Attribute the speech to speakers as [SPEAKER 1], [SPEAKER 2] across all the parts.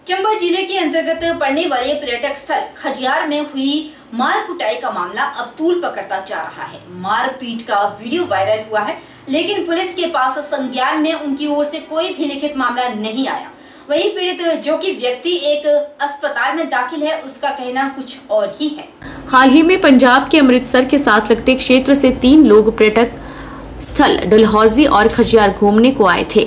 [SPEAKER 1] चंबा जिले के अंतर्गत पड़ने वाले पर्यटक स्थल खजियार में हुई मार कुटाई का मामला अब तूल पकड़ता जा रहा है। मारपीट का वीडियो वायरल हुआ है, लेकिन पुलिस के पास संज्ञान में उनकी ओर से कोई भी लिखित मामला नहीं आया। वहीं पीड़ित जो कि व्यक्ति एक अस्पताल में दाखिल है, उसका कहना कुछ और ही है।
[SPEAKER 2] हाल ही में पंजाब के अमृतसर के साथ लगते क्षेत्र से 3 लोग पर्यटक स्थल डलहौजी और खजियार घूमने को आए थे।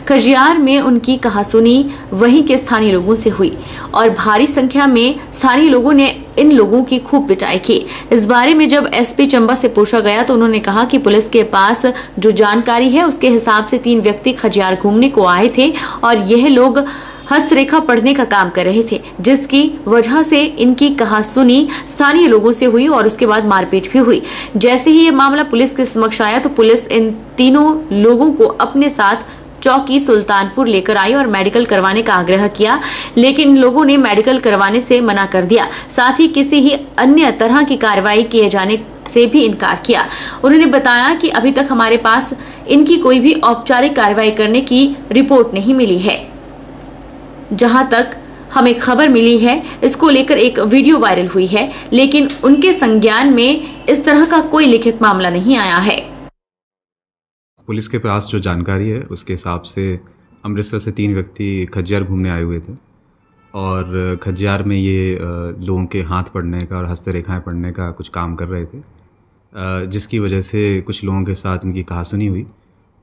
[SPEAKER 2] खजियार में उनकी कहासुनी वहीं के स्थानीय लोगों से हुई और भारी संख्या में स्थानीय लोगों ने इन लोगों की खूब पिटाई की। इस बारे में जब एसपी चंबा से पूछा गया तो उन्होंने कहा कि पुलिस के पास जो जानकारी है उसके हिसाब से 3 व्यक्ति खजियार घूमने को आए थे और यह लोग हस्तरेखा पढ़ने का काम कर रहे थे, जिसकी वजह से इनकी कहासुनी स्थानीय लोगों से हुई और उसके बाद मारपीट भी हुई। जैसे ही ये मामला पुलिस के समक्ष आया तो पुलिस इन तीनों लोगों को अपने साथ चौकी सुल्तानपुर लेकर आई और मेडिकल करवाने का आग्रह किया, लेकिन इन लोगों ने मेडिकल करवाने से मना कर दिया। साथ ही किसी ही अन्य तरह की कार्रवाई किए जाने से भी इनकार किया। उन्होंने बताया कि अभी तक हमारे पास इनकी कोई भी औपचारिक कार्रवाई करने की रिपोर्ट नहीं मिली है। जहां तक हमें खबर मिली है, इसको लेकर एक वीडियो वायरल हुई है, लेकिन उनके संज्ञान में इस तरह का कोई लिखित मामला नहीं आया है।
[SPEAKER 3] पुलिस के पास जो जानकारी है उसके हिसाब से अमृतसर से 3 व्यक्ति खजियार घूमने आए हुए थे और खजियार में ये लोगों के हाथ पढ़ने का और हस्तरेखाएं पढ़ने का कुछ काम कर रहे थे, जिसकी वजह से कुछ लोगों के साथ इनकी कहासुनी हुई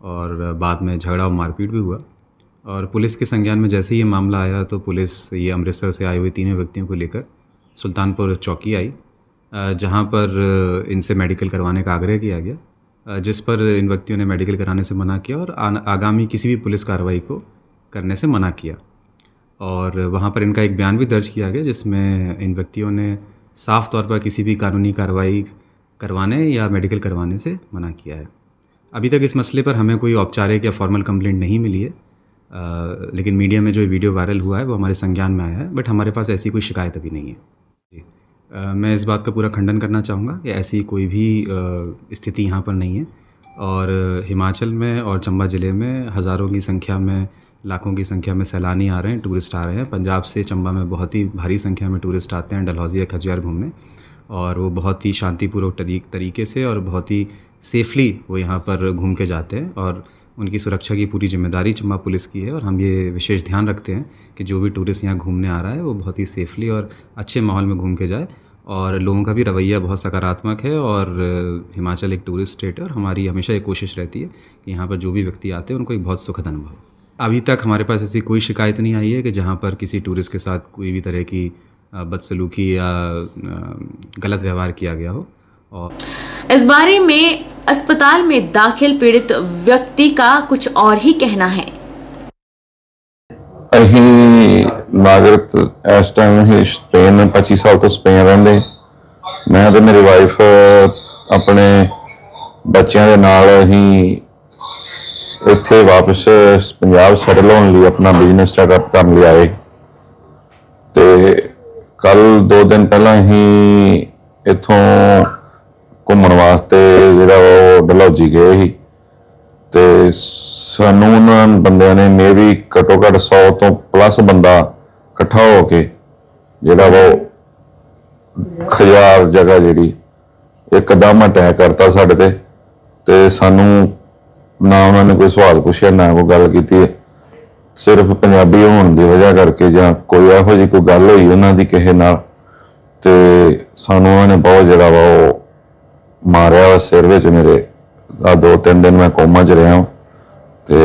[SPEAKER 3] और बाद में झगड़ा और मारपीट भी हुआ। और पुलिस के संज्ञान में जैसे ही ये मामला आया तो पुलिस ये अमृतसर से आए हुए 3 व्यक्तियों को लेकर सुल्तानपुर चौकी आई, जहां पर इनसे मेडिकल करवाने का आग्रह किया गया, जिस पर इन व्यक्तियों ने मेडिकल कराने से मना किया और आगामी किसी भी पुलिस कार्रवाई को करने से मना किया। और वहां पर इनका एक बयान भी दर्ज किया गया जिसमें इन व्यक्तियों ने साफ तौर पर किसी भी कानूनी कार्रवाई करवाने या मेडिकल करवाने से मना किया है। अभी तक इस मसले पर हमें कोई औपचारिक या फॉर्मल कंप्लेंट नहीं मिली है, लेकिन मीडिया में जो वीडियो वायरल हुआ है वो हमारे संज्ञान में आया है, बट हमारे पास ऐसी कोई शिकायत अभी नहीं है। मैं इस बात का पूरा खंडन करना चाहूँगा कि ऐसी कोई भी स्थिति यहाँ पर नहीं है और हिमाचल में और चंबा ज़िले में हज़ारों की संख्या में, लाखों की संख्या में सैलानी आ रहे हैं, टूरिस्ट आ रहे हैं। पंजाब से चंबा में बहुत ही भारी संख्या में टूरिस्ट आते हैं डलहौजी या खजियार घूमने, और वो बहुत ही शांतिपूर्वक तरीके से और बहुत ही सेफली वो यहाँ पर घूम के जाते हैं और उनकी सुरक्षा की पूरी जिम्मेदारी चंबा पुलिस की है। और हम ये विशेष ध्यान रखते हैं कि जो भी टूरिस्ट यहाँ घूमने आ रहा है वो बहुत ही सेफली और अच्छे माहौल में घूम के जाए, और लोगों का भी रवैया बहुत सकारात्मक है। और हिमाचल एक टूरिस्ट स्टेट है और हमारी हमेशा ये कोशिश रहती है कि यहाँ पर जो भी व्यक्ति आते हैं उनको एक बहुत सुखद अनुभव। अभी तक हमारे पास ऐसी कोई शिकायत नहीं आई है कि जहाँ पर किसी टूरिस्ट के साथ कोई भी तरह की बदसलूकी या गलत व्यवहार किया गया हो। और
[SPEAKER 2] इस बारे में अस्पताल में दाखिल पीड़ित व्यक्ति का कुछ और ही कहना है।
[SPEAKER 4] नागरिक इस टाइम स्पेन में 25 साल तो स्पेन रहंदे, मैं तो मेरी वाइफ अपने बच्चों के नाल ही इत्थे वापस पंजाब सैटल होने लिए अपना बिजनेस स्टार्टअप कर लिया है। ते कल 2 दिन पहला ही इत्थों घूमन वास्ते जिहड़ा वो डलहौजी गए ही, ते सानू उन्हां बंदियां ने मे भी घट्टो घट्ट 100 तो प्लस बंदा इकट्ठा हो के जिहड़ा वो खजियार जगह जिहड़ी एकदम अटैक करता साडे ते सानू ना उन्होंने कोई सवाल पूछा ना कोई गल की, सिर्फ पंजाबी होने की वजह करके या कोई इहो जी कोई गल हुई उन्हां दी किसे नाल ते सानू उन्होंने बहुत जिहड़ा वो मारिया सिर विच। मेरे 2-3 दिन मैं कोमा च रहा ते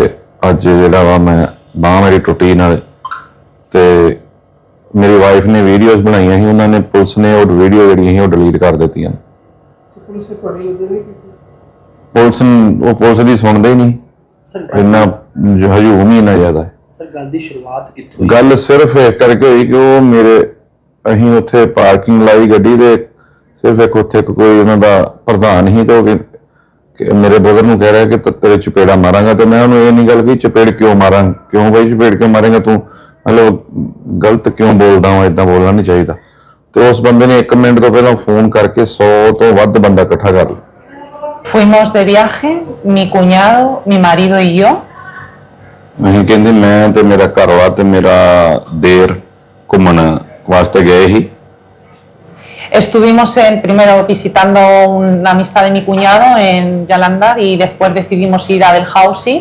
[SPEAKER 4] अज जिहड़ा वा मैं बांह मेरी टुटी नाल ते मेरी वाइफ ने वीडियोज बनाईयां ही, उन्होंने पुलिस ने वो वीडियो जिहड़ियां वो डिलीट कर दित्तियां। पुलिस दी सुनदे ही नहीं, इन्ना हजूम ही इन्ना ज्यादा है। गल सिर्फ इस करके हुई कि वो मेरे अहीं उत्थे पार्किंग लाई गड्डी दे, सिर्फ एक उत्थे कोई उन्हां दा प्रधान ही तो मेरे ब्रदर नूं कह रहा कि तेरे चपेड़ा मारांगा, तो मैं उन्होंने ये नहीं गल की चपेड़ क्यों मारां, क्यों भाई चपेड़ क्यों मारेंगा तू, मतलब गलत क्यों बोलदा हूं, इदां बोलना नहीं चाहिए। तो उस बंदे ने 1 मिनट तो पहला फोन करके 100 तो वध बंदा इकट्ठा कर लिया।
[SPEAKER 5] Fuimos de viaje, mi cuñado, mi marido y yo.
[SPEAKER 4] मैं कहंदे मैं ते मेरा घरवाला ते मेरा देर घूमन वास्ते गए ही।
[SPEAKER 5] Estuvimos primero visitando una amistad de mi cuñado en Jalandhar y después decidimos ir a Dalhousie,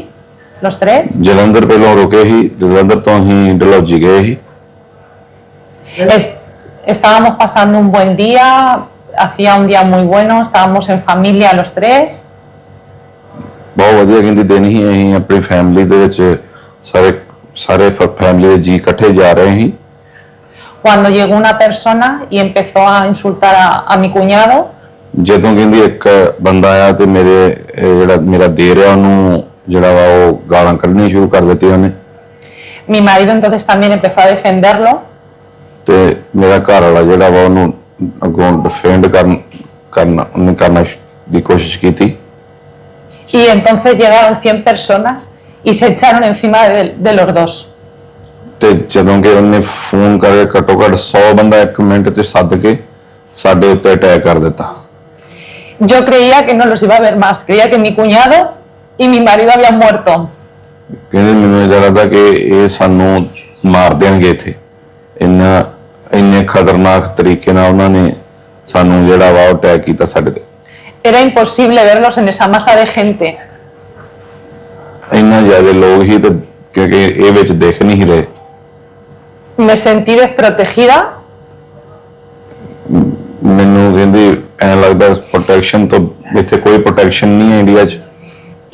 [SPEAKER 5] los tres.
[SPEAKER 4] Jalandhar पहलों रुके ही, जलंधर तो ही डलहौजी गए ही।
[SPEAKER 5] Estábamos pasando un buen día, hacía un día muy bueno, estábamos en familia los tres.
[SPEAKER 4] बहुत वधिया कहती दिन ही अहीं अपनी फैमिली दे विच सारे फैमिली दे जी इकट्ठे जा रहे ही।
[SPEAKER 5] Cuando llegó una persona y empezó a insultar a mi cuñado.
[SPEAKER 4] ਜਦੋਂ ਕਹਿੰਦੀ ਇੱਕ ਬੰਦਾ ਆਇਆ ਤੇ ਜਿਹੜਾ ਮੇਰਾ ਦੇਰ ਹੈ ਉਹਨੂੰ ਜਿਹੜਾ ਵਾ ਉਹ ਗਾਲਾਂ ਕੱਢਣੀਆਂ ਸ਼ੁਰੂ ਕਰ ਦਿੱਤੀਆਂ ਉਹਨੇ।
[SPEAKER 5] Mi marido entonces también empezó a defenderlo.
[SPEAKER 4] ਤੇ ਮੇਰਾ ਘਰ ਵਾਲਾ ਜਿਹੜਾ ਵਾ ਉਹਨੂੰ ਅੱਗੋਂ ਡਿਫੈਂਡ ਕਰਨਾ ਦੀ ਕੋਸ਼ਿਸ਼ ਕੀਤੀ।
[SPEAKER 5] Y entonces llegaron 100 personas y se echaron encima de los dos.
[SPEAKER 4] ਤੇ ਜਦੋਂ ਕਿ ਉਹਨੇ ਫੋਨ ਕਰਕੇ ਘੱਟੋ ਘੱਟ 100 ਬੰਦਾ ਇੱਕ ਮਿੰਟ ਚ ਸੱਦ ਕੇ ਸਾਡੇ ਉੱਤੇ ਅਟੈਕ ਕਰ ਦਿੱਤਾ।
[SPEAKER 5] Yo creía que no los iba a ver más, creía que mi cuñado y mi marido habían muerto.
[SPEAKER 4] ਕਹਿੰਦੇ ਮੈਨੂੰ ਲੱਗਦਾ ਕਿ ਇਹ ਸਾਨੂੰ ਮਾਰ ਦੇਣਗੇ ਇੱਥੇ, ਇੰਨੇ ਖਤਰਨਾਕ ਤਰੀਕੇ ਨਾਲ ਉਹਨਾਂ ਨੇ ਸਾਨੂੰ ਜਿਹੜਾ ਵਾ ਉਹ ਅਟੈਕ ਕੀਤਾ ਸਾਡੇ ਤੇ।
[SPEAKER 5] Era imposible verlos en esa masa de gente.
[SPEAKER 4] ਇੰਨਾ ਜ਼ਿਆਦਾ ਲੋਕ ਹੀ ਤੇ ਕਿਉਂਕਿ ਇਹ ਵਿੱਚ ਦੇਖ ਨਹੀਂ ਰਹੇ।
[SPEAKER 5] Me sentí desprotegida.
[SPEAKER 4] ਮੈਨੂੰ ਕਹਿੰਦੀ ਐਂ ਲੱਗਦਾ प्रोटेक्शन तो ਇੱਥੇ कोई प्रोटेक्शन नहीं है इंडिया च।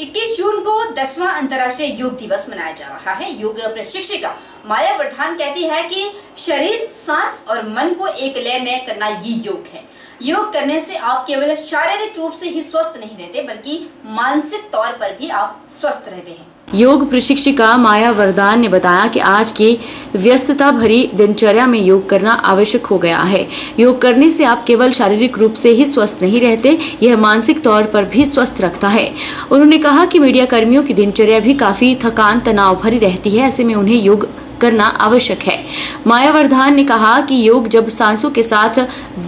[SPEAKER 1] 21 जून को 10वां अंतर्राष्ट्रीय योग दिवस मनाया जा रहा है। योग प्रशिक्षिका माया वर्धान कहती है कि शरीर, सांस और मन को एक लय में करना ये योग है। योग करने से आप केवल शारीरिक रूप से ही स्वस्थ नहीं रहते बल्कि मानसिक तौर पर भी आप स्वस्थ रहते हैं।
[SPEAKER 2] योग प्रशिक्षिका माया वरदान ने बताया कि आज की व्यस्तता भरी दिनचर्या में योग करना आवश्यक हो गया है। योग करने से आप केवल शारीरिक रूप से ही स्वस्थ नहीं रहते, यह मानसिक तौर पर भी स्वस्थ रखता है। उन्होंने कहा कि मीडिया कर्मियों की दिनचर्या भी काफी थकान तनाव भरी रहती है, ऐसे में उन्हें योग करना आवश्यक है। माया वर्धान ने कहा कि योग जब सांसों के साथ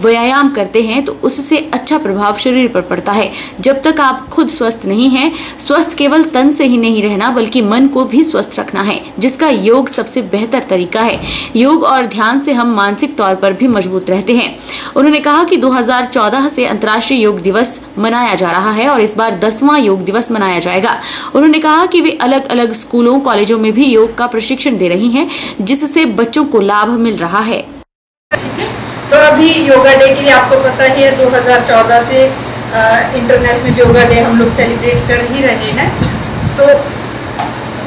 [SPEAKER 2] व्यायाम करते हैं तो उससे अच्छा प्रभाव शरीर पर पड़ता है। जब तक आप खुद स्वस्थ नहीं हैं, स्वस्थ केवल तन से ही नहीं रहना बल्कि मन को भी स्वस्थ रखना है, जिसका योग सबसे बेहतर तरीका है। योग और ध्यान से हम मानसिक तौर पर भी मजबूत रहते हैं। उन्होंने कहा कि 2014 से अंतर्राष्ट्रीय योग दिवस मनाया जा रहा है और इस बार 10वां योग दिवस मनाया जाएगा। उन्होंने कहा कि वे अलग अलग स्कूलों कॉलेजों में भी योग का प्रशिक्षण दे रही हैं, जिससे बच्चों को लाभ मिल रहा है।
[SPEAKER 6] तो अभी योगा डे के लिए आपको पता ही है 2014 से इंटरनेशनल योगा डे हम लोग सेलिब्रेट कर ही रहे हैं। तो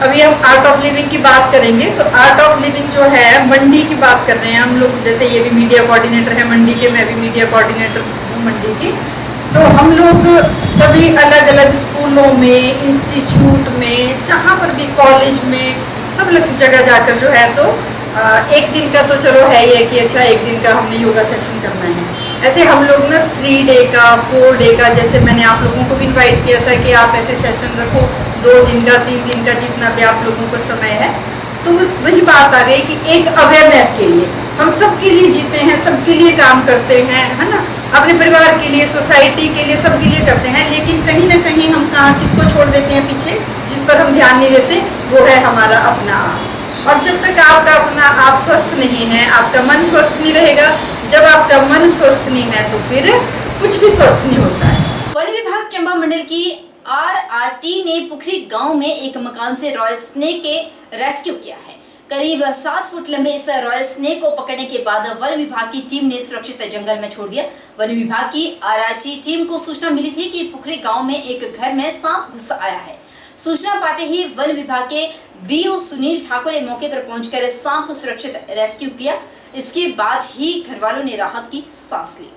[SPEAKER 6] अभी हम आर्ट ऑफ लिविंग की बात करेंगे। तो आर्ट ऑफ लिविंग जो है मंडी की बात कर रहे हैं हम लोग, जैसे ये भी मीडिया कोऑर्डिनेटर है मंडी के, मैं भी मीडिया कोऑर्डिनेटर हूँ मंडी की। तो हम लोग सभी अलग अलग स्कूलों में, इंस्टीट्यूट में, जहाँ पर भी कॉलेज में, सब जगह जाकर जो है तो एक दिन का तो चलो है ये कि अच्छा एक दिन का हमने योगा सेशन करना है। ऐसे हम लोग ना 3 डे का, 4 डे का, जैसे मैंने आप लोगों को भी इनवाइट किया था कि आप ऐसे सेशन रखो 2 दिन का, 3 दिन का, जितना भी आप लोगों को समय है। तो वही बात आ गई कि एक अवेयरनेस के लिए हम सबके लिए जीते हैं, सबके लिए काम करते हैं, है ना, अपने परिवार के लिए, सोसाइटी के लिए, सबके लिए करते हैं। लेकिन कहीं ना कहीं हम कहाँ किसको छोड़ देते हैं पीछे, जिस पर हम ध्यान नहीं देते, वो है हमारा अपना आप। और जब तक आपका अपना आप स्वस्थ नहीं है, आपका मन स्वस्थ नहीं रहेगा। जब आपका मन स्वस्थ नहीं है तो फिर कुछ भी स्वस्थ नहीं होता है।
[SPEAKER 1] वन विभाग चंबा मंडल की RRT ने पुखरी गांव में एक मकान से रॉयल स्नेक के रेस्क्यू किया है। करीब 7 फुट लंबे इस रॉयल स्नेक को पकड़ने के बाद वन विभाग की टीम ने सुरक्षित जंगल में छोड़ दिया। वन विभाग की RRT टीम को सूचना मिली थी कि पुखरी गांव में एक घर में सांप घुस आया है। सूचना पाते ही वन विभाग के BO सुनील ठाकुर ने मौके पर पहुंचकर सांप को सुरक्षित रेस्क्यू किया। इसके बाद ही घर वालों ने राहत की सांस ली।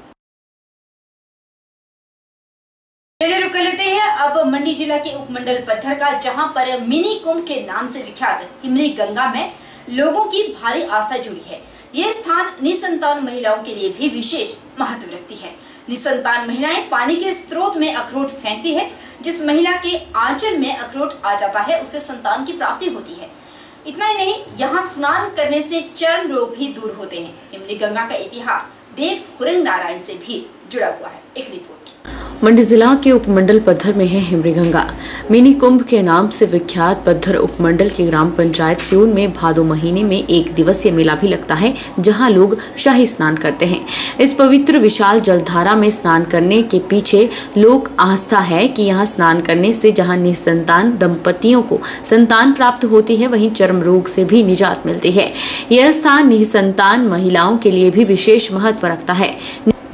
[SPEAKER 1] चलिए रुक लेते हैं अब मंडी जिला के उपमंडल पत्थर का, जहां पर मिनी कुंभ के नाम से विख्यात हिमरी गंगा में लोगों की भारी आस्था जुड़ी है। यह स्थान निसंतान महिलाओं के लिए भी विशेष महत्व रखती है। निसंतान महिलाएं पानी के स्रोत में अखरोट फेंकती है। जिस महिला के आंचल में अखरोट आ जाता है उसे संतान की प्राप्ति होती है। इतना ही नहीं, यहाँ स्नान करने से चर्म रोग भी दूर होते हैं। हिमरी गंगा का इतिहास देव हुरंग नारायण से भी जुड़ा हुआ है। एक रिपोर्ट।
[SPEAKER 2] मंडी जिला के उपमंडल पद्धर में है हिमरी गंगा। मिनी कुंभ के नाम से विख्यात पद्धर उपमंडल के ग्राम पंचायत सियून में भादो महीने में एक दिवसीय मेला भी लगता है, जहां लोग शाही स्नान करते हैं। इस पवित्र विशाल जलधारा में स्नान करने के पीछे लोक आस्था है कि यहां स्नान करने से जहां निसंतान दंपतियों को संतान प्राप्त होती है, वहीं चर्म रोग से भी निजात मिलती है। यह स्थान निसंतान महिलाओं के लिए भी विशेष महत्व रखता है।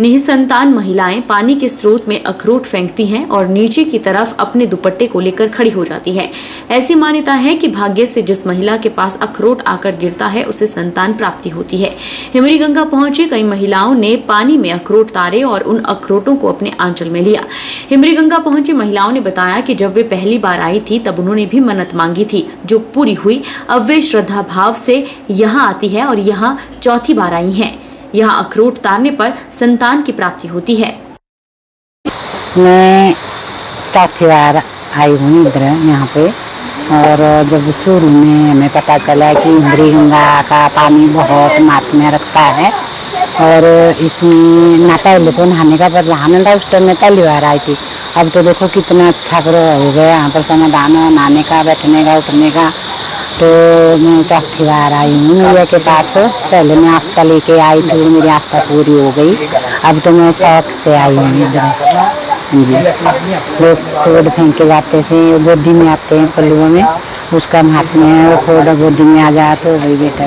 [SPEAKER 2] निसंतान महिलाएं पानी के स्रोत में अखरोट फेंकती हैं और नीचे की तरफ अपने दुपट्टे को लेकर खड़ी हो जाती है। ऐसी मान्यता है कि भाग्य से जिस महिला के पास अखरोट आकर गिरता है उसे संतान प्राप्ति होती है। हिमरी गंगा पहुंची कई महिलाओं ने पानी में अखरोट तारे और उन अखरोटों को अपने आंचल में लिया। हिमरी गंगा पहुंची महिलाओं ने बताया कि जब वे पहली बार आई थी तब उन्होंने भी मन्नत मांगी थी, जो पूरी हुई। अब वे श्रद्धा भाव से यहाँ आती है और यहाँ चौथी बार आई है। यहाँ अखरोट तारने पर संतान की प्राप्ति होती है।
[SPEAKER 7] मैं चौथी बार आई हूँ इधर यहाँ पे, और जब शुरू में हमें पता चला कि हिमरी गंगा का पानी बहुत मात्म्य रखता है और इसमें ना पहले तो नहाने का प्रधान था, उस टाइम में पहली बार आई थी। अब तो देखो कितना अच्छा हो गया यहाँ पर समाधान, नहाने का, बैठने का, उठने का। तो मैं चौथी बार आई हूँ मैया के पास। पहले मैं आस्था लेके आई थी, मेरी आस्था पूरी हो गई। अब तो मैं शौक से आई हूँ इधर जी। लोग खोड फेंक के जाते थे, गोदी में आते हैं पल्लुओं में, उसका महात्म्य है। वो खोड गोदी में आ जाए तो वही बेटा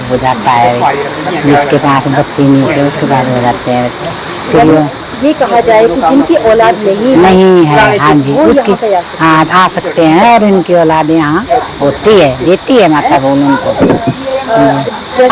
[SPEAKER 7] हो जाता है, जिसके पास बच्चे नहीं थे उसके बाद हो जाते हैं। फिर
[SPEAKER 8] ये कहा जाए कि जिनकी औलाद नहीं
[SPEAKER 7] है, हाँ जी, उसकी हाँ आ सकते हैं, और इनकी औलाद यहाँ होती है, देती है माता बोल उनको।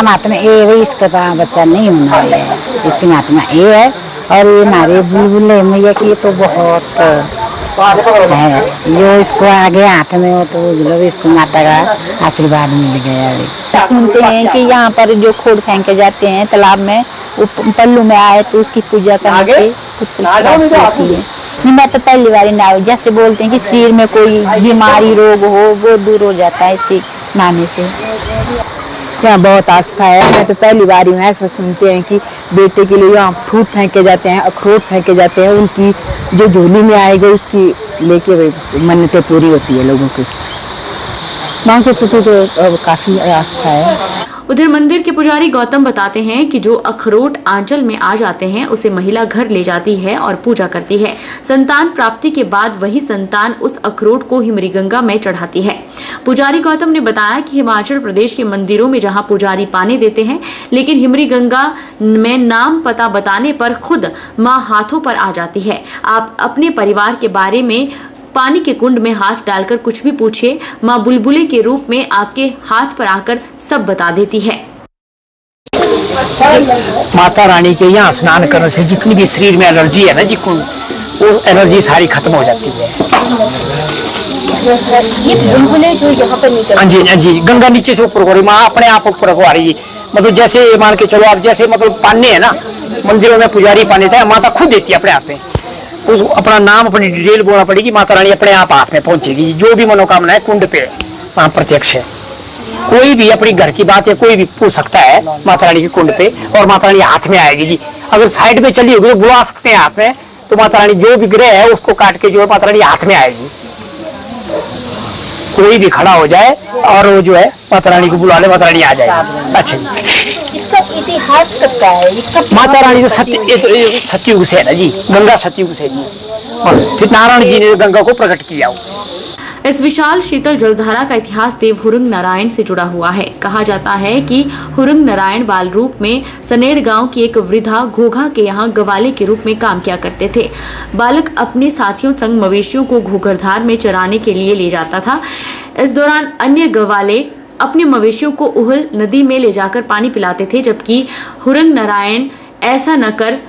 [SPEAKER 7] महात्मा ए वही, इसके पास बच्चा नहीं होना है, इसकी महात्मा ए है। और ये हमारे बुलबुले मैया की तो बहुत है, जो इसको आगे हाथ में हो तो मतलब इसको माता का आशीर्वाद मिल गया।
[SPEAKER 8] सुनते हैं कि यहाँ पर जो खोड फेंके जाते हैं तालाब में, पल्लू में आए तो उसकी पूजा करने से कुछ होती है। मैं तो पहली बार ना, जैसे बोलते हैं कि शरीर में कोई बीमारी रोग हो वो दूर हो जाता है इसी नहाने से।
[SPEAKER 9] यहाँ बहुत आस्था है। मैं तो पहली बार ही ऐसा सुनते हैं कि बेटे के लिए यहाँ फ्रूट फेंके जाते हैं, अखरोट फेंके जाते हैं, उनकी जो झोली में आएगी उसकी लेके मन्नतें पूरी होती है लोगों की। माँ के प्रति तो काफी आस्था है।
[SPEAKER 2] उधर मंदिर के पुजारी गौतम बताते हैं कि जो अखरोट आंचल में आ जाते हैं उसे महिला घर ले जाती है और पूजा करती है। संतान प्राप्ति के बाद वही संतान उस अखरोट को हिमरी गंगा में चढ़ाती है। पुजारी गौतम ने बताया कि हिमाचल प्रदेश के मंदिरों में जहां पुजारी पानी देते हैं, लेकिन हिमरी गंगा में नाम पता बताने पर खुद मां हाथों पर आ जाती है। आप अपने परिवार के बारे में पानी के कुंड में हाथ डालकर कुछ भी पूछिए, माँ बुलबुले के रूप में आपके हाथ पर आकर सब बता देती है।
[SPEAKER 10] माता रानी के यहाँ स्नान करने से जितनी भी शरीर में एलर्जी है ना जी, वो एलर्जी सारी खत्म हो जाती है।
[SPEAKER 8] ये बुलबुले जो यहाँ पर निकलती है,
[SPEAKER 10] हाँ जी, गंगा नीचे से ऊपर हो रही, माँ अपने आप ऊपर हो रही है। मतलब जैसे मान के चलो आप, जैसे मतलब पानी है ना, मंदिरों में पुजारी पानी देता है, माता खुद देती है अपने हाथ में। उस अपना नाम, अपनी डिटेल बोलना पड़ेगी, माता रानी अपने आप हाथ में पहुंचेगी। जो भी मनोकामना है कुंड पे वहाँ प्रत्यक्ष है। कोई भी अपनी घर की बात है कोई भी पूछ सकता है माता रानी के कुंड पे, और माता रानी हाथ में आएगी जी। अगर साइड में चली होगी तो बुला सकते हैं हाथ में, तो माता रानी जो भी ग्रह है उसको काट के जो है माता रानी हाथ में आएगी। कोई भी खड़ा हो जाए और वो जो है माता रानी को बुला ले, माता रानी आ जाएगी। अच्छा,
[SPEAKER 8] इसका इतिहास कब का है?
[SPEAKER 10] माता रानी तो सतयुग से है ना जी, गंगा सतयुग से जी, और फिर नारायण जी ने गंगा को प्रकट किया।
[SPEAKER 2] इस विशाल शीतल जलधारा का इतिहास देव हुरंग नारायण से जुड़ा हुआ है। कहा जाता है कि हुरंग नारायण बाल रूप में सनेड़ गांव की एक वृद्धा घोघा के यहाँ गवाले के रूप में काम किया करते थे। बालक अपने साथियों संग मवेशियों को घूघरधार में चराने के लिए ले जाता था। इस दौरान अन्य गवाले अपने मवेशियों को उहल नदी में ले जाकर पानी पिलाते थे, जबकि हुरंग नारायण ऐसा न कर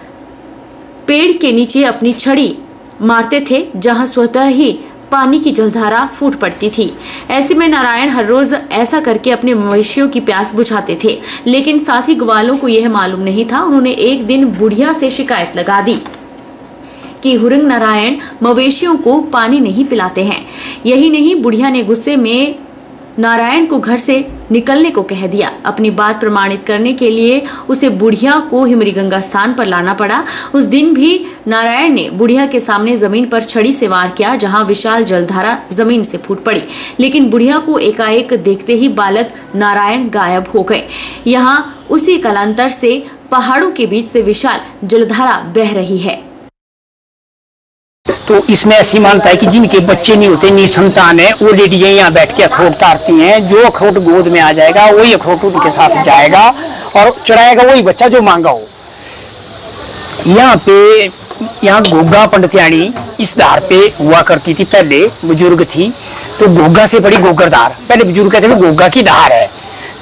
[SPEAKER 2] पेड़ के नीचे अपनी छड़ी मारते थे, जहां स्वतः ही पानी की जलधारा फूट पड़ती थी। ऐसे में नारायण हर रोज ऐसा करके अपने मवेशियों की प्यास बुझाते थे, लेकिन साथी ग्वालों को यह मालूम नहीं था। उन्होंने एक दिन बुढ़िया से शिकायत लगा दी कि हुरंग नारायण मवेशियों को पानी नहीं पिलाते हैं। यही नहीं, बुढ़िया ने गुस्से में नारायण को घर से निकलने को कह दिया। अपनी बात प्रमाणित करने के लिए उसे बुढ़िया को हिमरी गंगा स्थान पर लाना पड़ा। उस दिन भी नारायण ने बुढ़िया के सामने जमीन पर छड़ी से वार किया, जहां विशाल जलधारा जमीन से फूट पड़ी, लेकिन बुढ़िया को एकाएक देखते ही बालक नारायण गायब हो गए। यहाँ उसी कालांतर से पहाड़ों के बीच से विशाल जलधारा बह रही है।
[SPEAKER 10] तो इसमें ऐसी मानता है कि जिनके बच्चे नहीं होते, निसंतान है, वो लेडीजें यहाँ बैठ के अखरोट तारती हैं। जो अखरोट गोद में आ जाएगा वही अखरोट उनके साथ जाएगा और चढ़ाएगा वही बच्चा जो मांगा हो। यहाँ गोगा पंडित्याणी इस धार पे हुआ करती थी, पहले बुजुर्ग थी। तो गोगा से बड़ी गोगरधार, पहले बुजुर्ग कहते थे गोगा की धार है।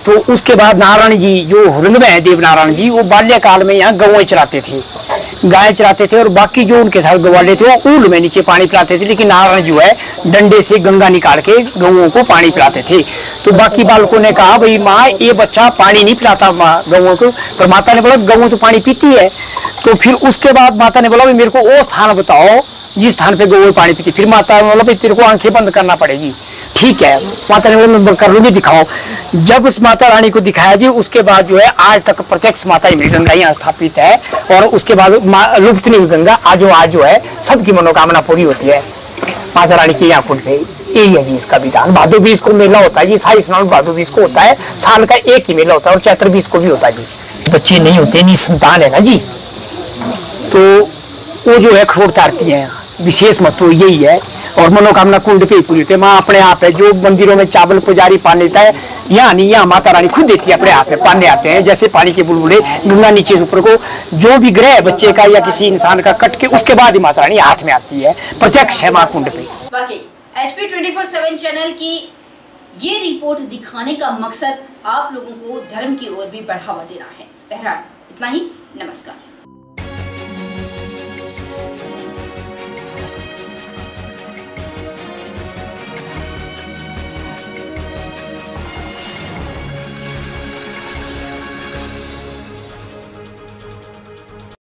[SPEAKER 10] तो उसके बाद नारायण जी जो हुरंग में है, देव नारायण जी, वो बाल्यकाल में यहाँ गौएं चराते थे, गाय चराते थे, और बाकी जो उनके साथ गवाले थे वो ऊल में नीचे पानी पिलाते थे। लेकिन नारायण जो है डंडे से गंगा निकाल के गौओं को पानी पिलाते थे। तो बाकी बालकों ने कहा भाई माँ ये बच्चा पानी नहीं पिलाता गौओं को, पर माता ने बोला गौएं तो पानी पीती है। तो फिर उसके बाद माता ने बोला भाई मेरे को वो स्थान बताओ जिस स्थान पे गौएं पानी पीती। फिर माता ने बोला भाई तेरे को आंखें बंद करना पड़ेगी। ठीक है, माता ने बोला मैं कर लूंगी, दिखाओ। जब उस माता रानी को दिखाया जी, उसके बाद जो है आज तक प्रत्यक्ष माता हिमरी गंगा यहाँ स्थापित है। और उसके बाद लुप्त नहीं हुई गंगा, आज जो है सबकी मनोकामना पूरी होती है माता रानी के यहाँ कुंड पे। यही है जी इसका विधान। भादो 20 को मेला होता है जी, शाही स्नान भादो 20 को होता है, साल का एक ही मेला होता है, और चैत्र 20 को भी होता है जी। बच्चे नहीं होते, नहीं संतान है ना जी, तो वो जो है अखरोट तारती है। विशेष महत्व यही है, और मनोकामना कुंड पे ही पूरी होती है। माँ अपने आप है, जो मंदिरों में चावल पुजारी पान लेता है, यहाँ नहीं, यहाँ माता रानी खुद देती है अपने हाथ में, पाने आते हैं जैसे पानी के बुलबुले गंगा नीचे से ऊपर को जो भी ग्रह बच्चे का या किसी इंसान का कट के उसके बाद ही माता रानी हाथ में आती है। प्रत्यक्ष है माँ कुंड पे।
[SPEAKER 1] बाकी SP 24/7 चैनल की ये रिपोर्ट दिखाने का मकसद आप लोगों को धर्म की ओर भी बढ़ावा देना है। बहरहाल इतना ही, नमस्कार।